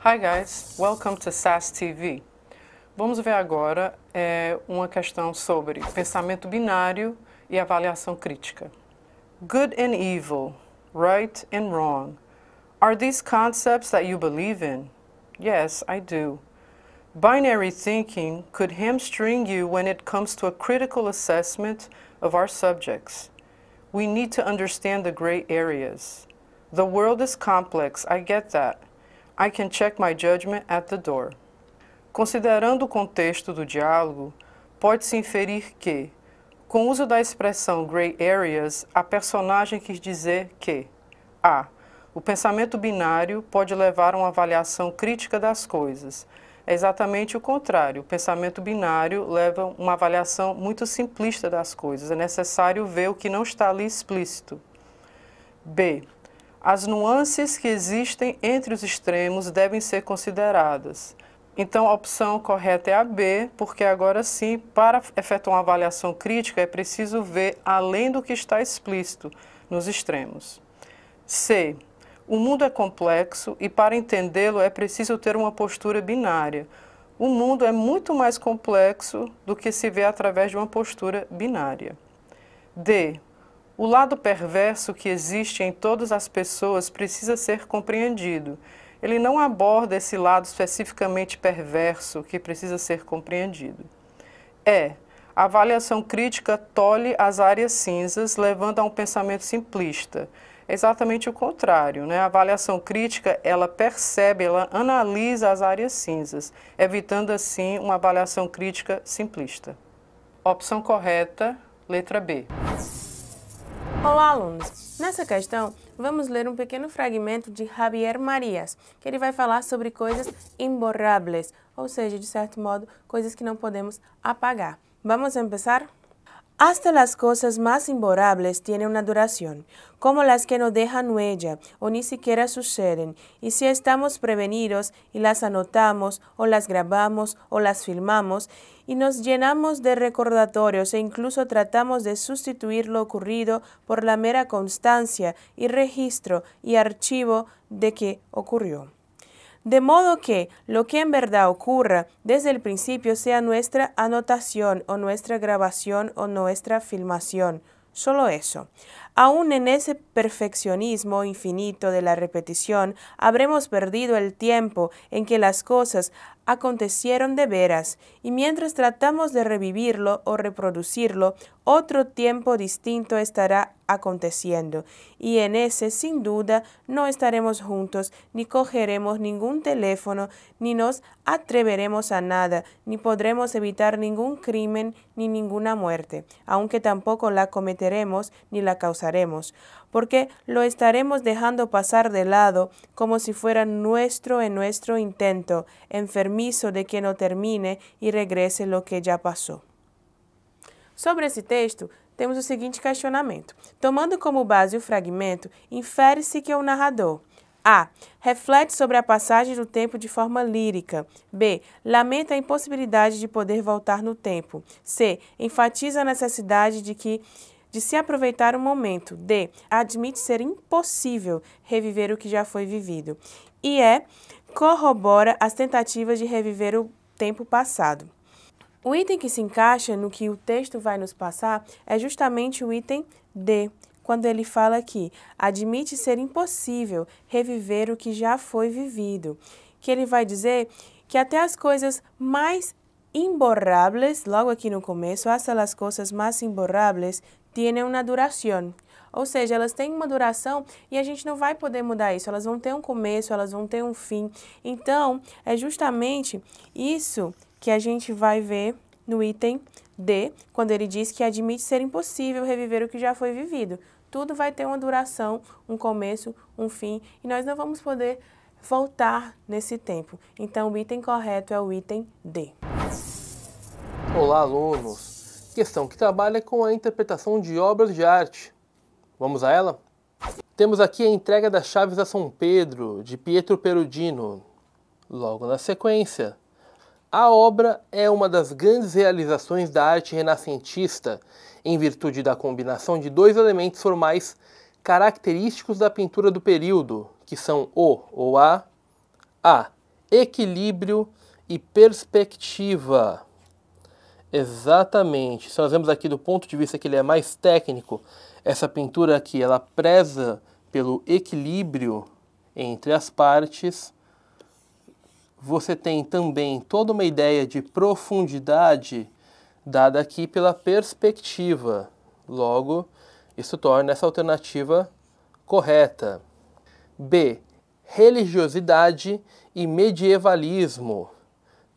Hi guys, welcome to SAS TV. Vamos ver agora uma questão sobre pensamento binário e avaliação crítica. Good and evil, right and wrong. Are these concepts that you believe in? Yes, I do. Binary thinking could hamstring you when it comes to a critical assessment of our subjects. We need to understand the gray areas. The world is complex, I get that. I can check my judgment at the door. Considerando o contexto do diálogo, pode-se inferir que, com o uso da expressão gray areas, a personagem quis dizer que a. O pensamento binário pode levar a uma avaliação crítica das coisas. É exatamente o contrário. O pensamento binário leva a uma avaliação muito simplista das coisas. É necessário ver o que não está ali explícito. B. As nuances que existem entre os extremos devem ser consideradas. Então, a opção correta é a B, porque agora sim, para efetuar uma avaliação crítica, é preciso ver além do que está explícito nos extremos. C. O mundo é complexo e, para entendê-lo, é preciso ter uma postura binária. O mundo é muito mais complexo do que se vê através de uma postura binária. D. O lado perverso que existe em todas as pessoas precisa ser compreendido. Ele não aborda esse lado especificamente perverso que precisa ser compreendido. E. A avaliação crítica tolhe as áreas cinzas, levando a um pensamento simplista. É exatamente o contrário, né? A avaliação crítica, ela percebe, ela analisa as áreas cinzas, evitando assim uma avaliação crítica simplista. Opção correta, letra B. Olá, alunos! Nessa questão, vamos ler um pequeno fragmento de Javier Marías, que ele vai falar sobre coisas imborráveis, ou seja, de certo modo, coisas que não podemos apagar. Vamos começar? Hasta las cosas más imborrables tienen una duración, como las que no dejan huella o ni siquiera suceden, y si estamos prevenidos y las anotamos o las grabamos o las filmamos y nos llenamos de recordatorios e incluso tratamos de sustituir lo ocurrido por la mera constancia y registro y archivo de que ocurrió. De modo que lo que en verdad ocurra desde el principio sea nuestra anotación o nuestra grabación o nuestra filmación, solo eso. Aún en ese perfeccionismo infinito de la repetición, habremos perdido el tiempo en que las cosas acontecieron de veras, y mientras tratamos de revivirlo o reproducirlo, otro tiempo distinto estará aconteciendo, y en ese, sin duda, no estaremos juntos, ni cogeremos ningún teléfono, ni nos atreveremos a nada, ni podremos evitar ningún crimen ni ninguna muerte, aunque tampoco la cometeremos ni la causaremos, porque lo estaremos dejando pasar de lado como si fuera nuestro en nuestro intento, enfermizo de que no termine y regrese lo que já passou. Sobre esse texto, temos o seguinte questionamento. Tomando como base o fragmento, infere-se que o narrador A. Reflete sobre a passagem do tempo de forma lírica. B. Lamenta a impossibilidade de poder voltar no tempo. C. Enfatiza a necessidade de se aproveitar o momento. D. Admite ser impossível reviver o que já foi vivido. E E. Corrobora as tentativas de reviver o tempo passado. O item que se encaixa no que o texto vai nos passar é justamente o item D, quando ele fala que admite ser impossível reviver o que já foi vivido. Que ele vai dizer que até as coisas mais imborráveis, logo aqui no começo, hasta las cosas más imborráveis, tienen una duración. Ou seja, elas têm uma duração e a gente não vai poder mudar isso. Elas vão ter um começo, elas vão ter um fim. Então, é justamente isso que a gente vai ver no item D, quando ele diz que admite ser impossível reviver o que já foi vivido. Tudo vai ter uma duração, um começo, um fim, e nós não vamos poder voltar nesse tempo. Então, o item correto é o item D. Olá, alunos! Questão que trabalha com a interpretação de obras de arte. Vamos a ela? Temos aqui a entrega das chaves a São Pedro, de Pietro Perugino. Logo na sequência, a obra é uma das grandes realizações da arte renascentista, em virtude da combinação de dois elementos formais característicos da pintura do período, que são o ou a equilíbrio e perspectiva. Exatamente. Se nós vemos aqui do ponto de vista que ele é mais técnico, essa pintura aqui, ela preza pelo equilíbrio entre as partes. Você tem também toda uma ideia de profundidade dada aqui pela perspectiva. Logo, isso torna essa alternativa correta. B. Religiosidade e medievalismo.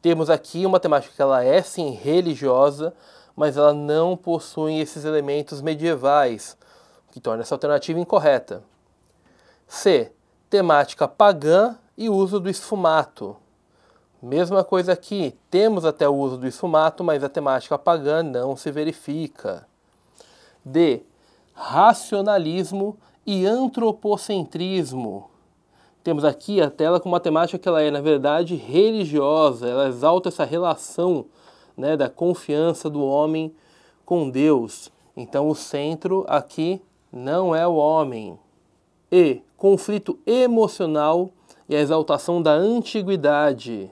Temos aqui uma temática que ela é sim religiosa, mas ela não possui esses elementos medievais, o que torna essa alternativa incorreta. C. Temática pagã e uso do esfumato. Mesma coisa aqui, temos até o uso do esfumato, mas a temática pagã não se verifica. D. Racionalismo e antropocentrismo. Temos aqui a tela com uma temática que ela é, na verdade, religiosa. Ela exalta essa relação, né, da confiança do homem com Deus. Então o centro aqui não é o homem. E. Conflito emocional e a exaltação da antiguidade.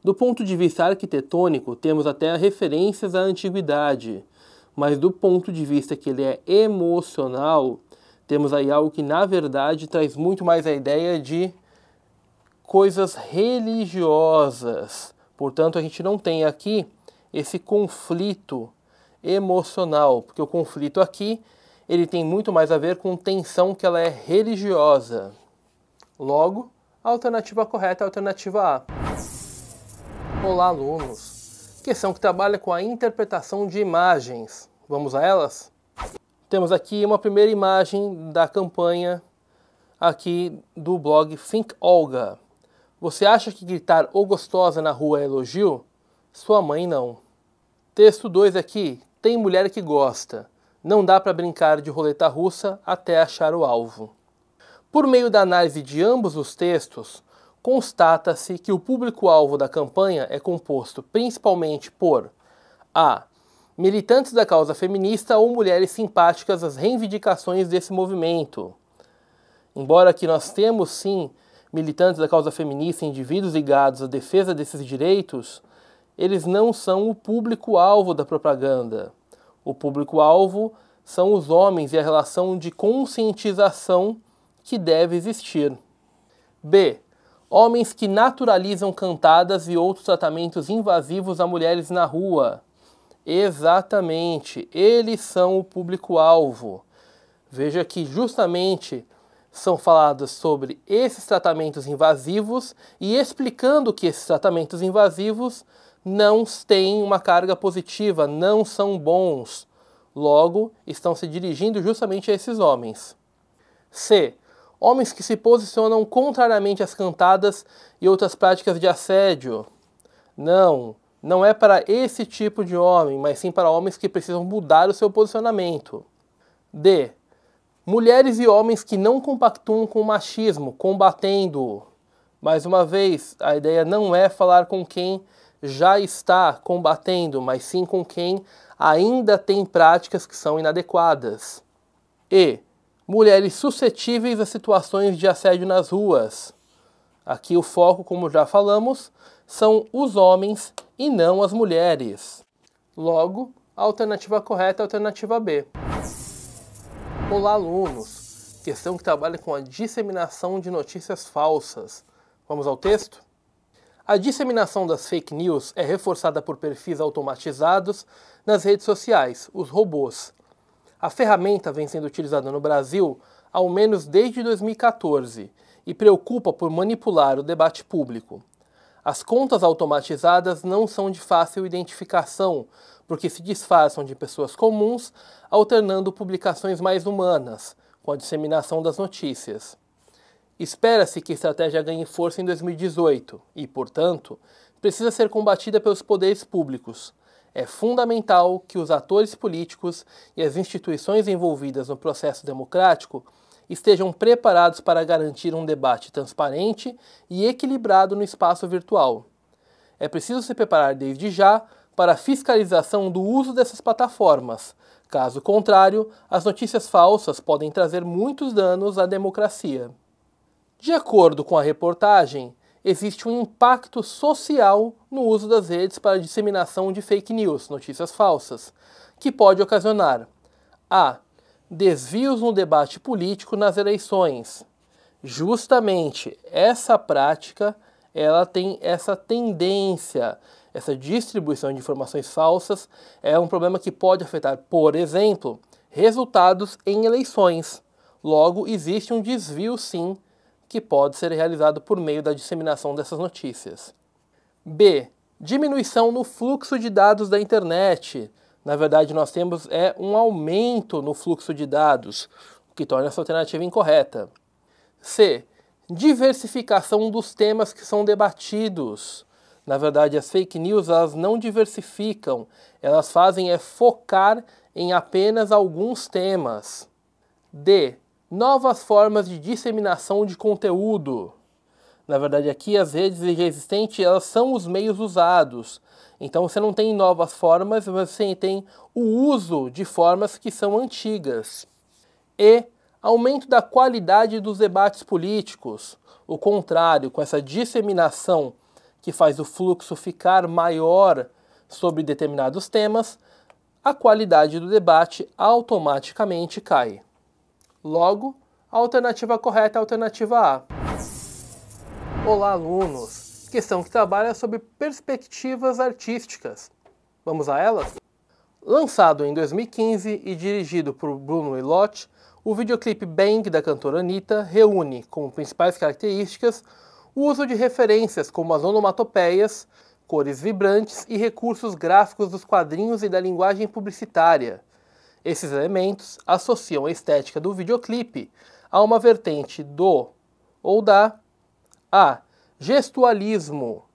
Do ponto de vista arquitetônico, temos até referências à antiguidade, mas do ponto de vista que ele é emocional, temos aí algo que, na verdade, traz muito mais a ideia de coisas religiosas. Portanto, a gente não tem aqui esse conflito emocional, porque o conflito aqui, ele tem muito mais a ver com tensão que ela é religiosa. Logo, a alternativa correta é a alternativa A. Olá, alunos! Questão que trabalha com a interpretação de imagens. Vamos a elas? Temos aqui uma primeira imagem da campanha aqui do blog Think Olga. Você acha que gritar "ô gostosa" na rua é elogio? Sua mãe não. Texto 2 aqui. Tem mulher que gosta. Não dá para brincar de roleta russa até achar o alvo. Por meio da análise de ambos os textos, constata-se que o público-alvo da campanha é composto principalmente por a. Militantes da causa feminista ou mulheres simpáticas às reivindicações desse movimento. Embora aqui nós temos, sim, militantes da causa feminista, indivíduos ligados à defesa desses direitos, eles não são o público-alvo da propaganda. O público-alvo são os homens e a relação de conscientização que deve existir. B. Homens que naturalizam cantadas e outros tratamentos invasivos a mulheres na rua. Exatamente, eles são o público-alvo. Veja que justamente são falados sobre esses tratamentos invasivos e explicando que esses tratamentos invasivos não têm uma carga positiva, não são bons. Logo, estão se dirigindo justamente a esses homens. C. Homens que se posicionam contrariamente às cantadas e outras práticas de assédio. Não é para esse tipo de homem, mas sim para homens que precisam mudar o seu posicionamento. D. Mulheres e homens que não compactuam com o machismo, combatendo-o. Mais uma vez, a ideia não é falar com quem já está combatendo, mas sim com quem ainda tem práticas que são inadequadas. E. Mulheres suscetíveis a situações de assédio nas ruas. Aqui o foco, como já falamos, são os homens e não as mulheres. Logo, a alternativa correta é a alternativa B. Olá, alunos! Questão que trabalha com a disseminação de notícias falsas. Vamos ao texto? A disseminação das fake news é reforçada por perfis automatizados nas redes sociais, os robôs. A ferramenta vem sendo utilizada no Brasil ao menos desde 2014 e preocupa por manipular o debate público. As contas automatizadas não são de fácil identificação, porque se disfarçam de pessoas comuns, alternando publicações mais humanas, com a disseminação das notícias. Espera-se que a estratégia ganhe força em 2018 e, portanto, precisa ser combatida pelos poderes públicos. É fundamental que os atores políticos e as instituições envolvidas no processo democrático estejam preparados para garantir um debate transparente e equilibrado no espaço virtual. É preciso se preparar desde já para a fiscalização do uso dessas plataformas. Caso contrário, as notícias falsas podem trazer muitos danos à democracia. De acordo com a reportagem, existe um impacto social no uso das redes para a disseminação de fake news, notícias falsas, que pode ocasionar a. Desvios no debate político nas eleições. Justamente essa prática, ela tem essa tendência, essa distribuição de informações falsas é um problema que pode afetar, por exemplo, resultados em eleições. Logo, existe um desvio, sim, que pode ser realizado por meio da disseminação dessas notícias. B. Diminuição no fluxo de dados da internet. Na verdade, nós temos um aumento no fluxo de dados, o que torna essa alternativa incorreta. C. Diversificação dos temas que são debatidos. Na verdade, as fake news elas não diversificam, elas fazem focar em apenas alguns temas. D. Novas formas de disseminação de conteúdo. Na verdade, aqui as redes já existentes elas são os meios usados. Então você não tem novas formas, você tem o uso de formas que são antigas. E aumento da qualidade dos debates políticos. O contrário, com essa disseminação que faz o fluxo ficar maior sobre determinados temas, a qualidade do debate automaticamente cai. Logo, a alternativa correta é a alternativa A. Olá, alunos! Questão que trabalha sobre perspectivas artísticas. Vamos a ela? Lançado em 2015 e dirigido por Bruno Elotti, o videoclipe Bang da cantora Anitta reúne, como principais características, o uso de referências como as onomatopeias, cores vibrantes e recursos gráficos dos quadrinhos e da linguagem publicitária. Esses elementos associam a estética do videoclipe a uma vertente do ou da A. Gestualismo,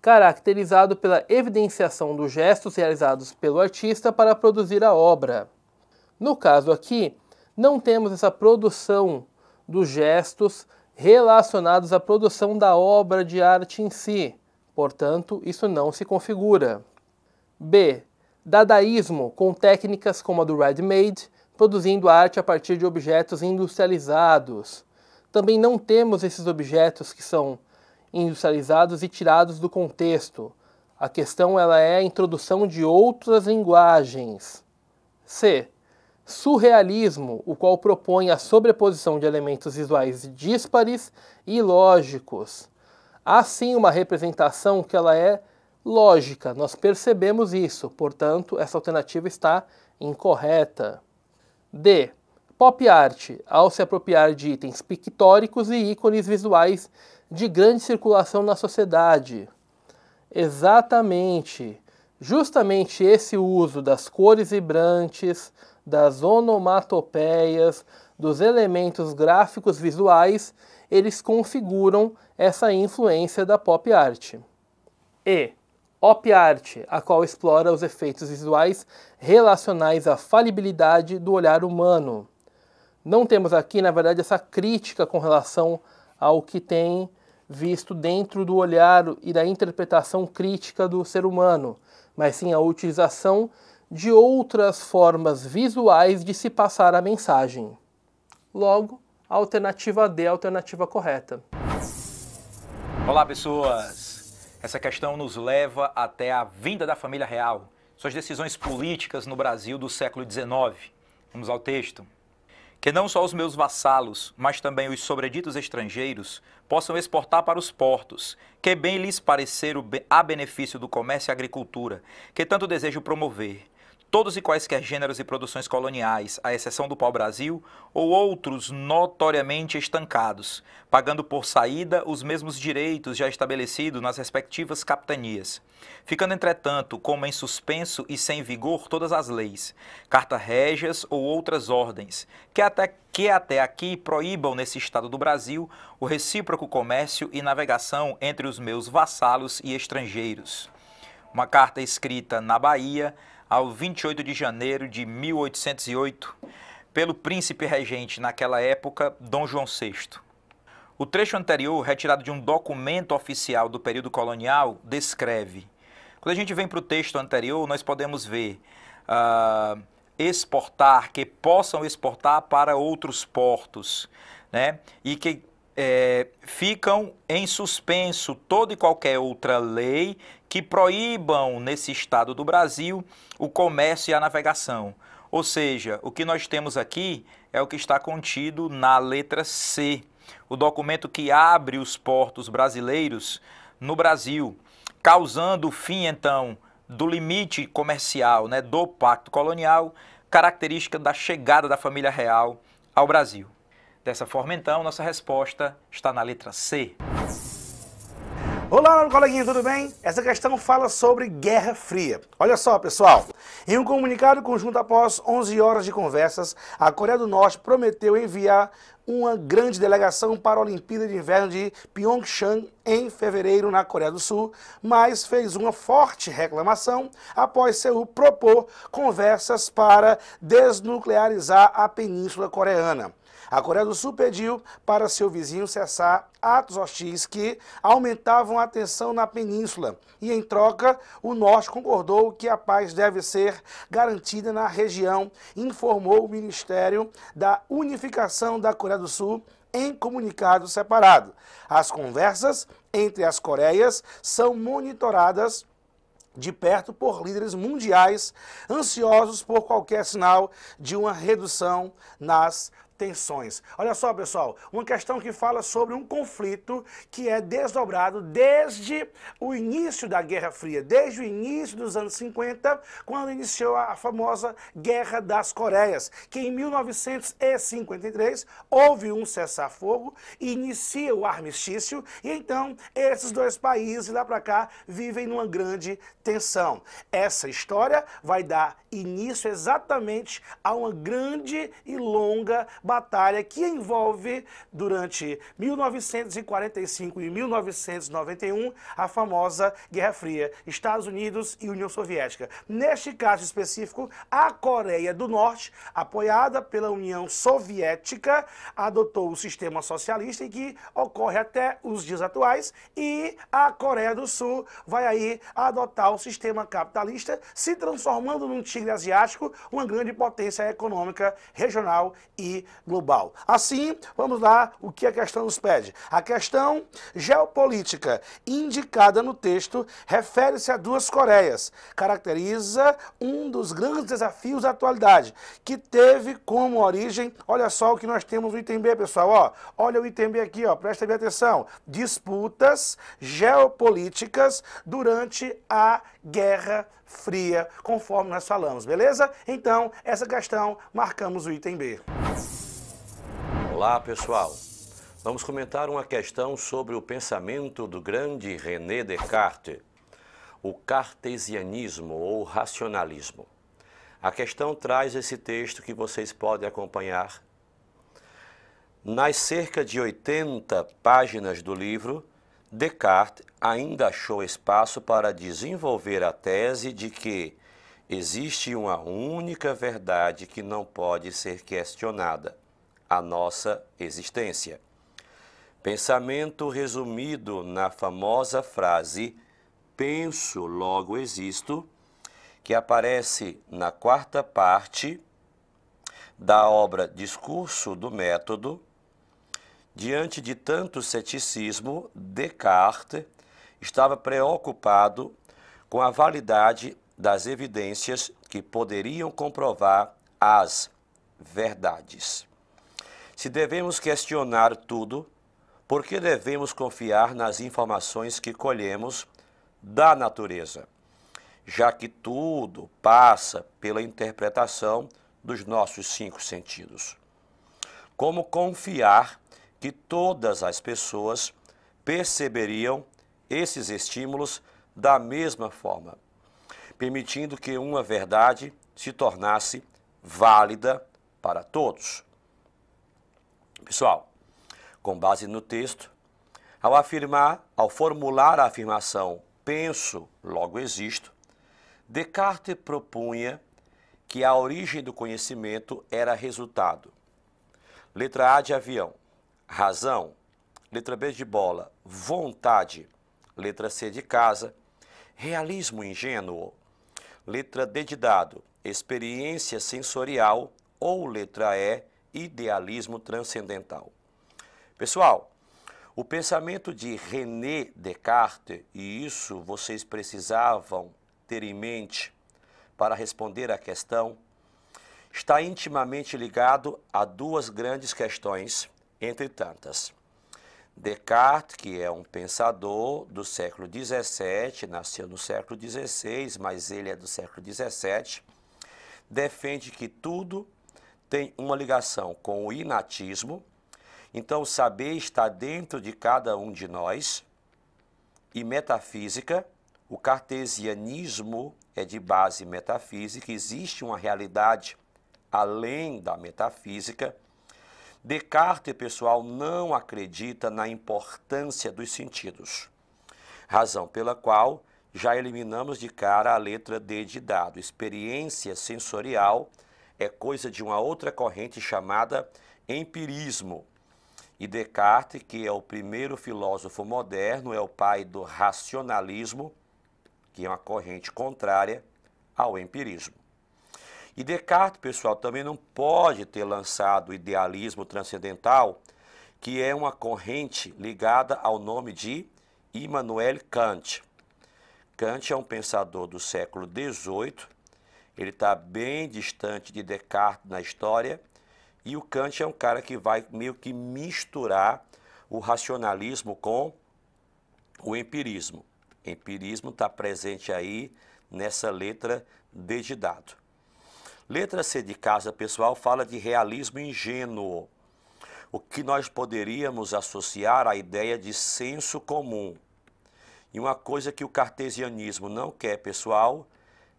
caracterizado pela evidenciação dos gestos realizados pelo artista para produzir a obra. No caso aqui, não temos essa produção dos gestos relacionados à produção da obra de arte em si, portanto, isso não se configura. B. Dadaísmo, com técnicas como a do ready-made, produzindo arte a partir de objetos industrializados. Também não temos esses objetos que são industrializados e tirados do contexto. A questão ela é a introdução de outras linguagens. C. Surrealismo, o qual propõe a sobreposição de elementos visuais díspares e ilógicos. Há sim uma representação que ela é lógica, nós percebemos isso, portanto, essa alternativa está incorreta. D. Pop art, ao se apropriar de itens pictóricos e ícones visuais de grande circulação na sociedade. Exatamente, justamente esse uso das cores vibrantes, das onomatopeias, dos elementos gráficos visuais, eles configuram essa influência da pop art. E. Op art, a qual explora os efeitos visuais relacionais à falibilidade do olhar humano. Não temos aqui, na verdade, essa crítica com relação ao que tem visto dentro do olhar e da interpretação crítica do ser humano, mas sim a utilização de outras formas visuais de se passar a mensagem. Logo, a alternativa D é a alternativa correta. Olá, pessoas! Essa questão nos leva até a vinda da família real, suas decisões políticas no Brasil do século XIX. Vamos ao texto. Que não só os meus vassalos, mas também os sobreditos estrangeiros possam exportar para os portos, que bem lhes parecer a benefício do comércio e agricultura, que tanto desejo promover, todos e quaisquer gêneros e produções coloniais, à exceção do pau-brasil, ou outros notoriamente estancados, pagando por saída os mesmos direitos já estabelecidos nas respectivas capitanias. Ficando, entretanto, como em suspenso e sem vigor todas as leis, carta-régias ou outras ordens, que até aqui proíbam nesse estado do Brasil o recíproco comércio e navegação entre os meus vassalos e estrangeiros. Uma carta escrita na Bahia, ao 28 de janeiro de 1808, pelo príncipe regente naquela época, Dom João VI. O trecho anterior, retirado de um documento oficial do período colonial, descreve. Quando a gente vem para o texto anterior, nós podemos ver exportar, que possam exportar para outros portos, né? E que ficam em suspenso toda e qualquer outra lei que proíbam, nesse estado do Brasil, o comércio e a navegação. Ou seja, o que nós temos aqui é o que está contido na letra C, o documento que abre os portos brasileiros no Brasil, causando o fim, então, do limite comercial, né, do Pacto Colonial, característica da chegada da família real ao Brasil. Dessa forma, então, nossa resposta está na letra C. Olá, coleguinha, tudo bem? Essa questão fala sobre Guerra Fria. Olha só, pessoal. Em um comunicado conjunto após 11 horas de conversas, a Coreia do Norte prometeu enviar uma grande delegação para a Olimpíada de Inverno de Pyeongchang em fevereiro na Coreia do Sul, mas fez uma forte reclamação após Seul propor conversas para desnuclearizar a Península Coreana. A Coreia do Sul pediu para seu vizinho cessar atos hostis que aumentavam a tensão na península e, em troca, o Norte concordou que a paz deve ser garantida na região, informou o Ministério da Unificação da Coreia do Sul em comunicado separado. As conversas entre as Coreias são monitoradas de perto por líderes mundiais ansiosos por qualquer sinal de uma redução nas tensões. Olha só, pessoal, uma questão que fala sobre um conflito que é desdobrado desde o início da Guerra Fria, desde o início dos anos 50, quando iniciou a famosa Guerra das Coreias, que em 1953 houve um cessar-fogo, inicia o armistício, e então esses dois países lá para cá vivem numa grande tensão. Essa história vai dar início exatamente a uma grande e longa batalha que envolve, durante 1945 e 1991, a famosa Guerra Fria, Estados Unidos e União Soviética. Neste caso específico, a Coreia do Norte, apoiada pela União Soviética, adotou o sistema socialista em que ocorre até os dias atuais, e a Coreia do Sul vai aí adotar o sistema capitalista, se transformando num tigre asiático, uma grande potência econômica regional e global. Assim, vamos lá, o que a questão nos pede. A questão geopolítica indicada no texto refere-se a duas Coreias. Caracteriza um dos grandes desafios da atualidade, que teve como origem, olha só o que nós temos no item B, pessoal, ó. Olha o item B aqui, ó, presta bem atenção. Disputas geopolíticas durante a Guerra Fria, conforme nós falamos, beleza? Então, essa questão, marcamos o item B. Olá, pessoal. Vamos comentar uma questão sobre o pensamento do grande René Descartes, o cartesianismo ou racionalismo. A questão traz esse texto que vocês podem acompanhar. Nas cerca de 80 páginas do livro, Descartes ainda achou espaço para desenvolver a tese de que existe uma única verdade que não pode ser questionada: a nossa existência. Pensamento resumido na famosa frase "penso, logo existo", que aparece na quarta parte da obra Discurso do Método. Diante de tanto ceticismo, Descartes estava preocupado com a validade das evidências que poderiam comprovar as verdades. Se devemos questionar tudo, por que devemos confiar nas informações que colhemos da natureza, já que tudo passa pela interpretação dos nossos 5 sentidos? Como confiar que todas as pessoas perceberiam esses estímulos da mesma forma, permitindo que uma verdade se tornasse válida para todos? Pessoal, com base no texto, ao formular a afirmação "penso, logo existo", Descartes propunha que a origem do conhecimento era resultado. Letra A de avião, razão. Letra B de bola, vontade. Letra C de casa, realismo ingênuo. Letra D de dado, experiência sensorial. Ou letra E, idealismo transcendental. Pessoal, O pensamento de René Descartes, e isso vocês precisavam ter em mente para responder à questão, está intimamente ligado a duas grandes questões, entre tantas. Descartes, que é um pensador do século XVII, nasceu no século XVI, mas ele é do século XVII, defende que tudo tem uma ligação com o inatismo. Então, o saber está dentro de cada um de nós. E metafísica, o cartesianismo é de base metafísica, existe uma realidade além da metafísica. Descartes, pessoal, não acredita na importância dos sentidos, razão pela qual já eliminamos de cara a letra D de dado. Experiência sensorial é coisa de uma outra corrente chamada empirismo. E Descartes, que é o primeiro filósofo moderno, é o pai do racionalismo, que é uma corrente contrária ao empirismo. E Descartes, pessoal, também não pode ter lançado o idealismo transcendental, que é uma corrente ligada ao nome de Immanuel Kant. Kant é um pensador do século XVIII, ele está bem distante de Descartes na história, e o Kant é um cara que vai meio que misturar o racionalismo com o empirismo. Empirismo está presente aí nessa letra D de dado. Letra C de casa, pessoal, fala de realismo ingênuo, o que nós poderíamos associar à ideia de senso comum. E uma coisa que o cartesianismo não quer, pessoal,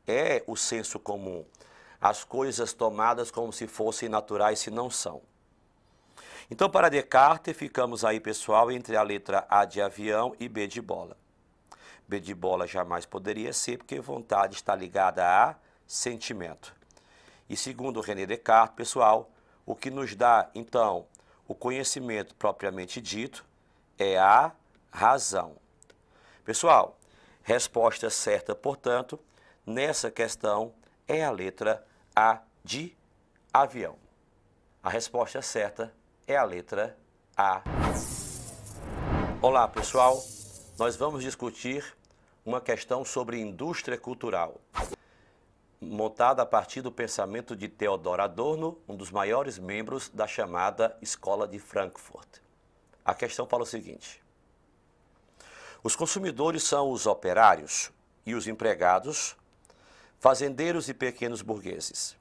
é o senso comum. As coisas tomadas como se fossem naturais, se não são. Então, para Descartes, ficamos aí, pessoal, entre a letra A de avião e B de bola. B de bola jamais poderia ser, porque vontade está ligada a sentimento. E segundo René Descartes, pessoal, o que nos dá, então, o conhecimento propriamente dito é a razão. Pessoal, resposta certa, portanto, nessa questão é a letra A de avião. A resposta certa é a letra A. Olá, pessoal. Nós vamos discutir uma questão sobre indústria cultural, montada a partir do pensamento de Theodor Adorno, um dos maiores membros da chamada Escola de Frankfurt. A questão fala o seguinte: os consumidores são os operários e os empregados, fazendeiros e pequenos burgueses.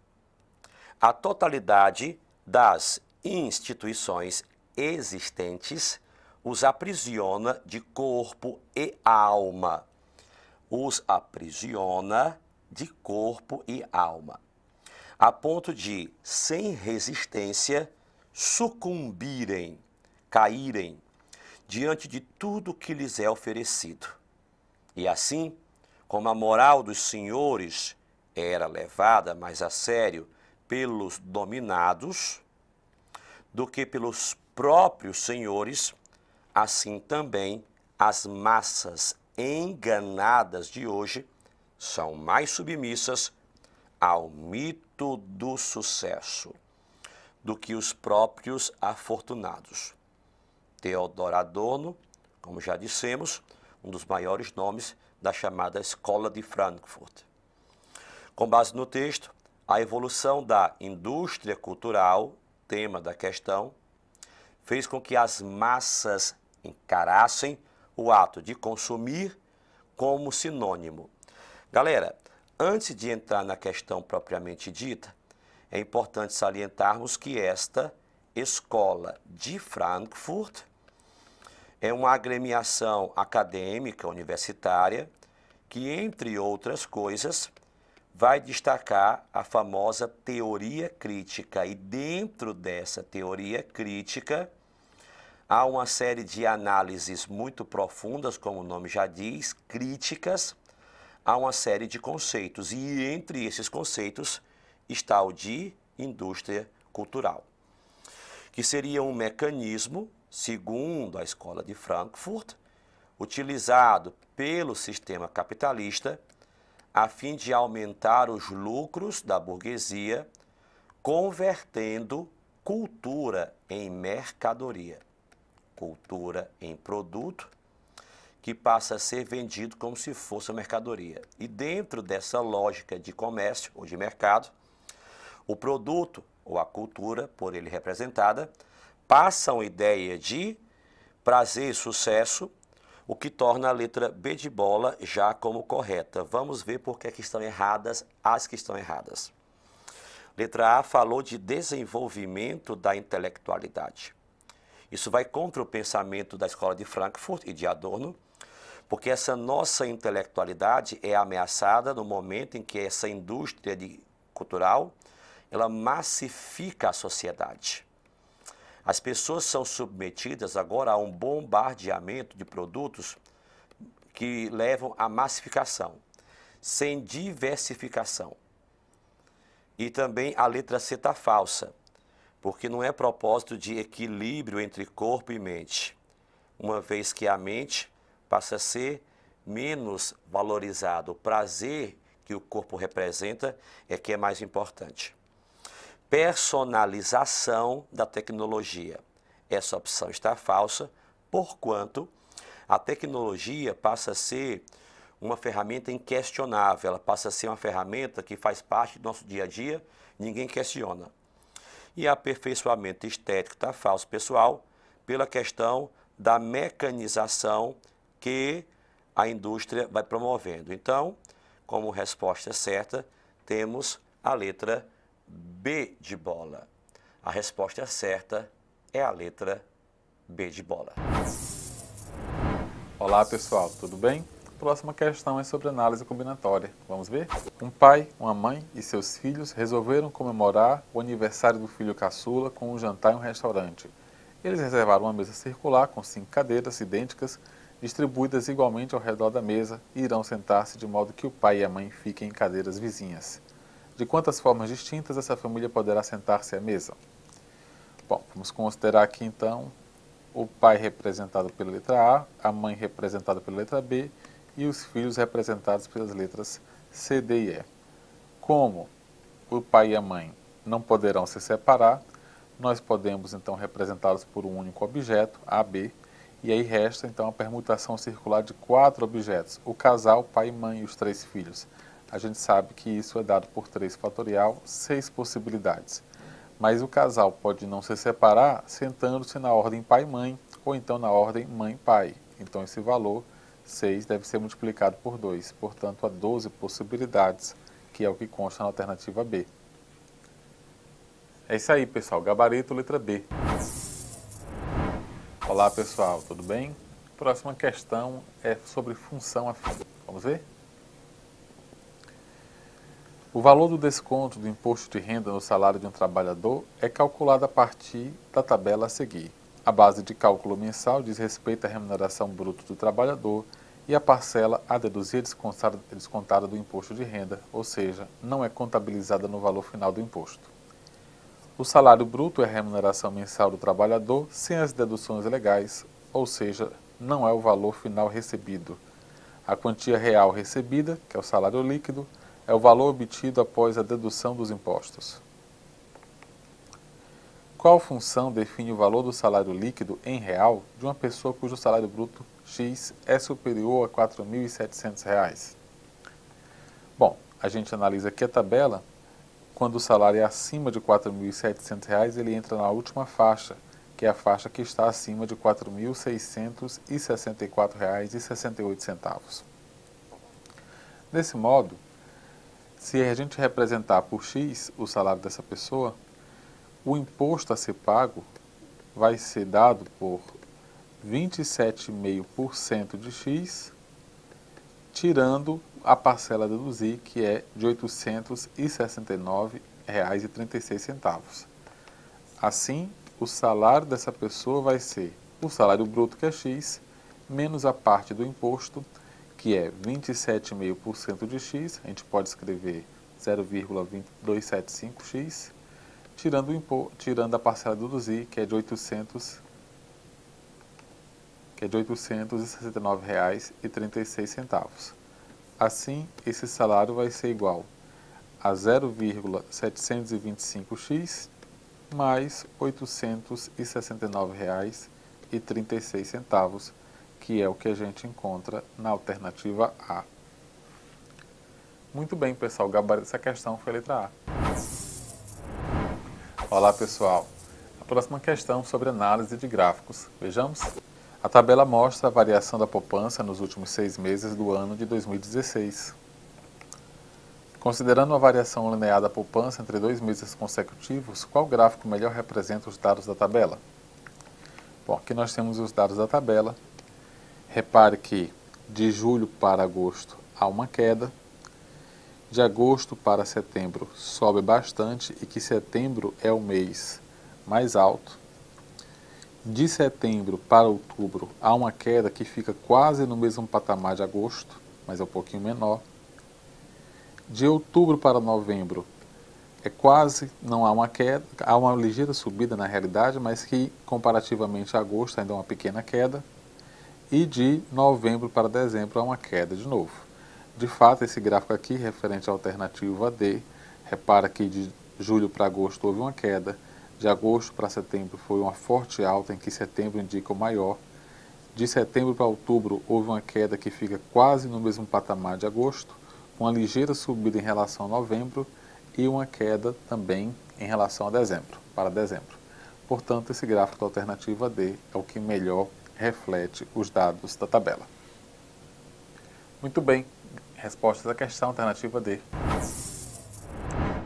A totalidade das instituições existentes os aprisiona de corpo e alma. Os aprisiona de corpo e alma, a ponto de, sem resistência, sucumbirem, caírem diante de tudo que lhes é oferecido. E assim, como a moral dos senhores era levada mais a sério pelos dominados do que pelos próprios senhores, assim também as massas enganadas de hoje são mais submissas ao mito do sucesso do que os próprios afortunados. Theodor Adorno, como já dissemos, um dos maiores nomes da chamada Escola de Frankfurt. Com base no texto, a evolução da indústria cultural, tema da questão, fez com que as massas encarassem o ato de consumir como sinônimo. Galera, antes de entrar na questão propriamente dita, é importante salientarmos que esta Escola de Frankfurt é uma agremiação acadêmica universitária que, entre outras coisas, vai destacar a famosa teoria crítica. E dentro dessa teoria crítica, há uma série de análises muito profundas, como o nome já diz, críticas, há uma série de conceitos. E entre esses conceitos está o de indústria cultural, que seria um mecanismo, segundo a Escola de Frankfurt, utilizado pelo sistema capitalista a fim de aumentar os lucros da burguesia, convertendo cultura em mercadoria. cultura em produto, que passa a ser vendido como se fosse uma mercadoria. E dentro dessa lógica de comércio ou de mercado, o produto ou a cultura, por ele representada, passa uma ideia de prazer e sucesso, o que torna a letra B de bola já como correta. Vamos ver por que estão erradas as que estão erradas. Letra A falou de desenvolvimento da intelectualidade. Isso vai contra o pensamento da escola de Frankfurt e de Adorno, porque essa nossa intelectualidade é ameaçada no momento em que essa indústria cultural ela massifica a sociedade. As pessoas são submetidas agora a um bombardeamento de produtos que levam à massificação, sem diversificação. E também a letra C está falsa, porque não é propósito de equilíbrio entre corpo e mente, uma vez que a mente passa a ser menos valorizado. O prazer que o corpo representa é que é mais importante. Personalização da tecnologia. Essa opção está falsa, porquanto a tecnologia passa a ser uma ferramenta inquestionável, ela passa a ser uma ferramenta que faz parte do nosso dia a dia, ninguém questiona. E aperfeiçoamento estético está falso, pessoal, pela questão da mecanização que a indústria vai promovendo. Então, como resposta certa, temos a letra B de bola. A resposta certa é a letra B de bola. Olá pessoal, tudo bem? A próxima questão é sobre análise combinatória. Vamos ver? Um pai, uma mãe e seus filhos resolveram comemorar o aniversário do filho caçula com um jantar em um restaurante. Eles reservaram uma mesa circular com 5 cadeiras idênticas, distribuídas igualmente ao redor da mesa, e irão sentar-se de modo que o pai e a mãe fiquem em cadeiras vizinhas. De quantas formas distintas essa família poderá sentar-se à mesa? Bom, vamos considerar aqui então o pai representado pela letra A mãe representada pela letra B e os filhos representados pelas letras C, D e E. Como o pai e a mãe não poderão se separar, nós podemos então representá-los por um único objeto, A, B, e aí resta então a permutação circular de 4 objetos, o casal, pai e mãe e os 3 filhos. A gente sabe que isso é dado por 3 fatorial, 6 possibilidades. Mas o casal pode não se separar sentando-se na ordem pai-mãe ou então na ordem mãe-pai. Então esse valor 6 deve ser multiplicado por 2, portanto há 12 possibilidades, que é o que consta na alternativa B. É isso aí, pessoal. Gabarito, letra B. Olá, pessoal. Tudo bem? Próxima questão é sobre função afim. Vamos ver? O valor do desconto do imposto de renda no salário de um trabalhador é calculado a partir da tabela a seguir. A base de cálculo mensal diz respeito à remuneração bruta do trabalhador e a parcela a deduzir descontada do imposto de renda, ou seja, não é contabilizada no valor final do imposto. O salário bruto é a remuneração mensal do trabalhador sem as deduções legais, ou seja, não é o valor final recebido. A quantia real recebida, que é o salário líquido, é o valor obtido após a dedução dos impostos. Qual função define o valor do salário líquido em real de uma pessoa cujo salário bruto X é superior a R$ 4.700? Bom, a gente analisa aqui a tabela. Quando o salário é acima de R$ 4.700, ele entra na última faixa, que é a faixa que está acima de R$ 4.664,68. Desse modo, se a gente representar por X o salário dessa pessoa, o imposto a ser pago vai ser dado por 27,5% de X, tirando a parcela a deduzir, que é de R$ 869,36. Assim, o salário dessa pessoa vai ser o salário bruto, que é X, menos a parte do imposto, que é 27,5% de X, a gente pode escrever 0,275x, tirando a parcela a deduzir, que é de R$ 869,36. Assim, esse salário vai ser igual a 0,725x mais R$ 869,36. R$1,36, que é o que a gente encontra na alternativa A. Muito bem, pessoal, o gabarito dessa questão foi a letra A. Olá, pessoal. A próxima questão sobre análise de gráficos. Vejamos. A tabela mostra a variação da poupança nos últimos 6 meses do ano de 2016. Considerando a variação linear da poupança entre 2 meses consecutivos, qual gráfico melhor representa os dados da tabela? Bom, aqui nós temos os dados da tabela. Repare que de julho para agosto há uma queda. De agosto para setembro sobe bastante e que setembro é o mês mais alto. De setembro para outubro há uma queda que fica quase no mesmo patamar de agosto, mas é um pouquinho menor. De outubro para novembro não há uma queda, há uma ligeira subida na realidade, mas que comparativamente a agosto ainda é uma pequena queda. E de novembro para dezembro há uma queda de novo. De fato, esse gráfico aqui, referente à alternativa D, repara que de julho para agosto houve uma queda, de agosto para setembro foi uma forte alta, em que setembro indica o maior. De setembro para outubro houve uma queda que fica quase no mesmo patamar de agosto, uma ligeira subida em relação a novembro e uma queda também em relação a dezembro, para dezembro. Portanto, esse gráfico da alternativa D é o que melhor reflete os dados da tabela. Muito bem. Resposta da questão, alternativa D.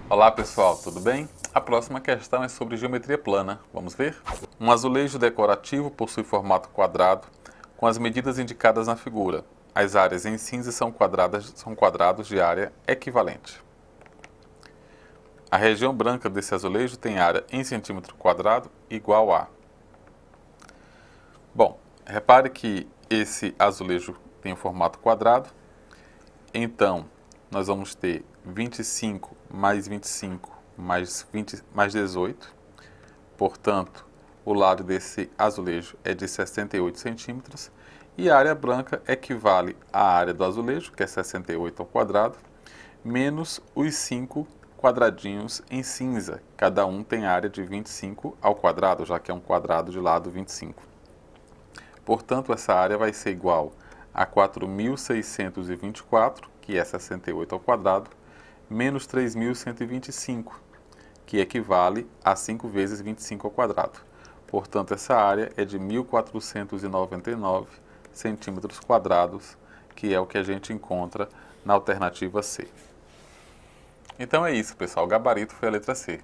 Olá, pessoal, tudo bem? A próxima questão é sobre geometria plana. Vamos ver? Um azulejo decorativo possui formato quadrado com as medidas indicadas na figura. As áreas em cinza são quadrados de área equivalente. A região branca desse azulejo tem área em centímetro quadrado igual a... Bom, repare que esse azulejo tem um formato quadrado. Então, nós vamos ter 25 mais 25 mais 18. Portanto, o lado desse azulejo é de 68 centímetros. E a área branca equivale à área do azulejo, que é 68 ao quadrado, menos os 5 quadradinhos em cinza. Cada um tem área de 25 ao quadrado, já que é um quadrado de lado 25. Portanto, essa área vai ser igual a 4.624, que é 68 ao quadrado, menos 3.125, que equivale a 5 vezes 25 ao quadrado. Portanto, essa área é de 1.499 centímetros quadrados, que é o que a gente encontra na alternativa C. Então é isso, pessoal. O gabarito foi a letra C.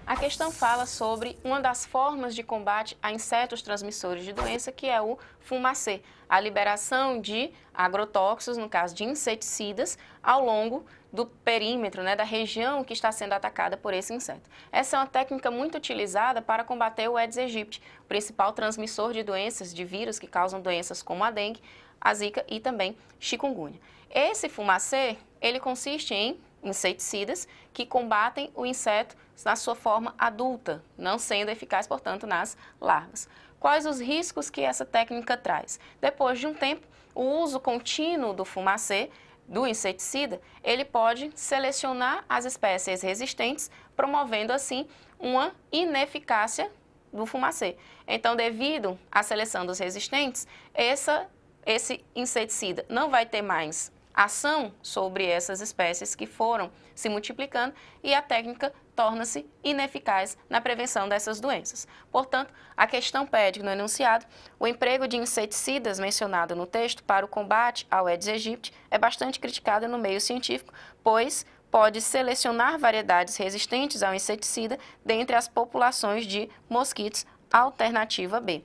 A questão fala sobre uma das formas de combate a insetos transmissores de doença, que é o fumacê, a liberação de agrotóxicos, no caso de inseticidas, ao longo do perímetro, da região que está sendo atacada por esse inseto. Essa é uma técnica muito utilizada para combater o Aedes aegypti, o principal transmissor de doenças, de vírus que causam doenças como a dengue, a zika e também chikungunya. Esse fumacê, ele consiste em inseticidas que combatem o inseto na sua forma adulta, não sendo eficaz, portanto, nas larvas. Quais os riscos que essa técnica traz? Depois de um tempo, o uso contínuo do fumacê, do inseticida, ele pode selecionar as espécies resistentes, promovendo assim uma ineficácia do fumacê. Então, devido à seleção dos resistentes, esse inseticida não vai ter mais ação sobre essas espécies que foram se multiplicando e a técnica torna-se ineficaz na prevenção dessas doenças. Portanto, a questão pede no enunciado o emprego de inseticidas mencionado no texto para o combate ao Aedes aegypti é bastante criticado no meio científico, pois pode selecionar variedades resistentes ao inseticida dentre as populações de mosquitos, alternativa B.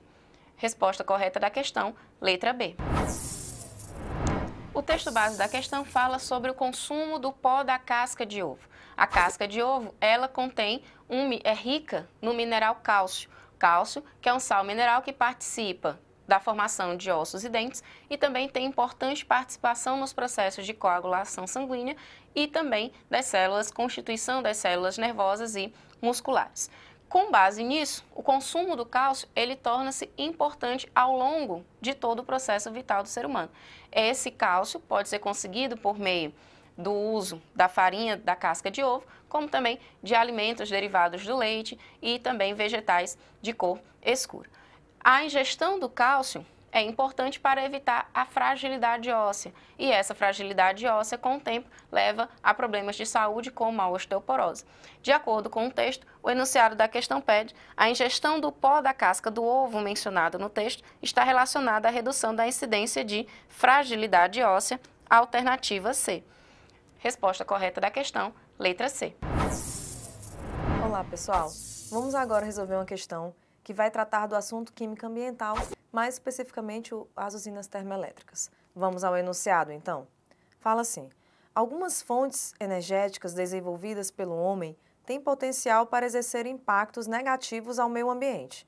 Resposta correta da questão, letra B. O texto base da questão fala sobre o consumo do pó da casca de ovo. A casca de ovo, ela é rica no mineral cálcio. Cálcio, que é um sal mineral que participa da formação de ossos e dentes e também tem importante participação nos processos de coagulação sanguínea e também das células, constituição das células nervosas e musculares. Com base nisso, o consumo do cálcio, ele torna-se importante ao longo de todo o processo vital do ser humano. Esse cálcio pode ser conseguido por meio do uso da farinha da casca de ovo, como também de alimentos derivados do leite e também vegetais de cor escura. A ingestão do cálcio é importante para evitar a fragilidade óssea, e essa fragilidade óssea, com o tempo, leva a problemas de saúde como a osteoporose. De acordo com o texto, o enunciado da questão pede: a ingestão do pó da casca do ovo mencionado no texto está relacionada à redução da incidência de fragilidade óssea, alternativa C. Resposta correta da questão, letra C. Olá, pessoal. Vamos agora resolver uma questão que vai tratar do assunto química ambiental, mais especificamente as usinas termoelétricas. Vamos ao enunciado, então? Fala assim: algumas fontes energéticas desenvolvidas pelo homem têm potencial para exercer impactos negativos ao meio ambiente.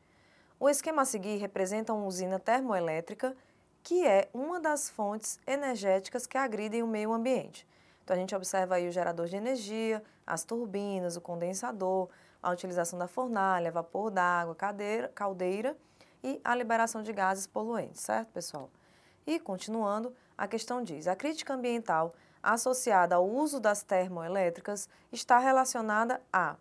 O esquema a seguir representa uma usina termoelétrica, que é uma das fontes energéticas que agridem o meio ambiente. Então, a gente observa aí o gerador de energia, as turbinas, o condensador, a utilização da fornalha, vapor d'água, caldeira e a liberação de gases poluentes, certo, pessoal? E, continuando, a questão diz: a crítica ambiental associada ao uso das termoelétricas está relacionada a...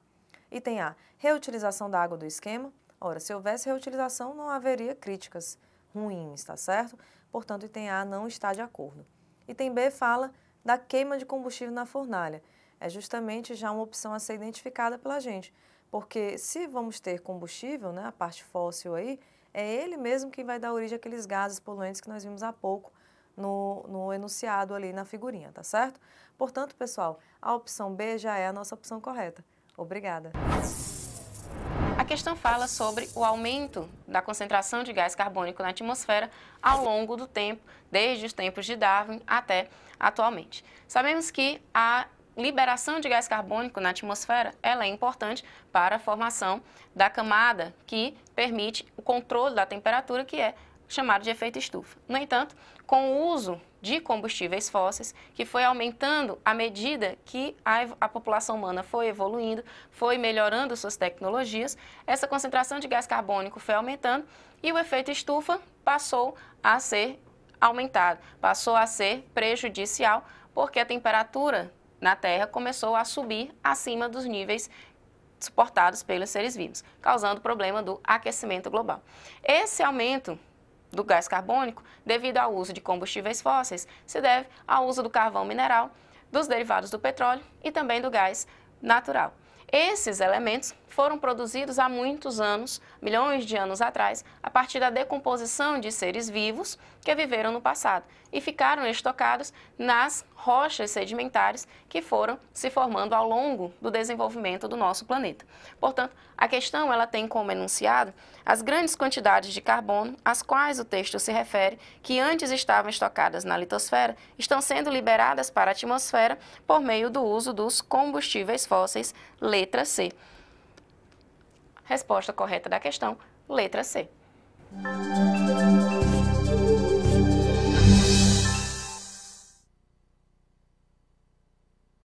Item A, reutilização da água do esquema. Ora, se houvesse reutilização, não haveria críticas ruins, tá certo? Portanto, item A não está de acordo. Item B fala da queima de combustível na fornalha. É justamente já uma opção a ser identificada pela gente, porque se vamos ter combustível, né, a parte fóssil aí, é ele mesmo que vai dar origem àqueles gases poluentes que nós vimos há pouco no enunciado ali na figurinha, tá certo? Portanto, pessoal, a opção B já é a nossa opção correta. Obrigada. A questão fala sobre o aumento da concentração de gás carbônico na atmosfera ao longo do tempo, desde os tempos de Darwin até atualmente. Sabemos que a liberação de gás carbônico na atmosfera ela é importante para a formação da camada que permite o controle da temperatura, que é chamado de efeito estufa. No entanto, com o uso de combustíveis fósseis, que foi aumentando à medida que a população humana foi evoluindo, foi melhorando suas tecnologias, essa concentração de gás carbônico foi aumentando e o efeito estufa passou a ser aumentado, passou a ser prejudicial, porque a temperatura na Terra começou a subir acima dos níveis suportados pelos seres vivos, causando o problema do aquecimento global. Esse aumento do gás carbônico, devido ao uso de combustíveis fósseis, se deve ao uso do carvão mineral, dos derivados do petróleo e também do gás natural. Esses elementos foram produzidos há muitos anos, milhões de anos atrás, a partir da decomposição de seres vivos que viveram no passado e ficaram estocados nas rochas sedimentares que foram se formando ao longo do desenvolvimento do nosso planeta. Portanto, a questão ela tem como enunciado as grandes quantidades de carbono às quais o texto se refere, que antes estavam estocadas na litosfera, estão sendo liberadas para a atmosfera por meio do uso dos combustíveis fósseis, letra C. Resposta correta da questão, letra C.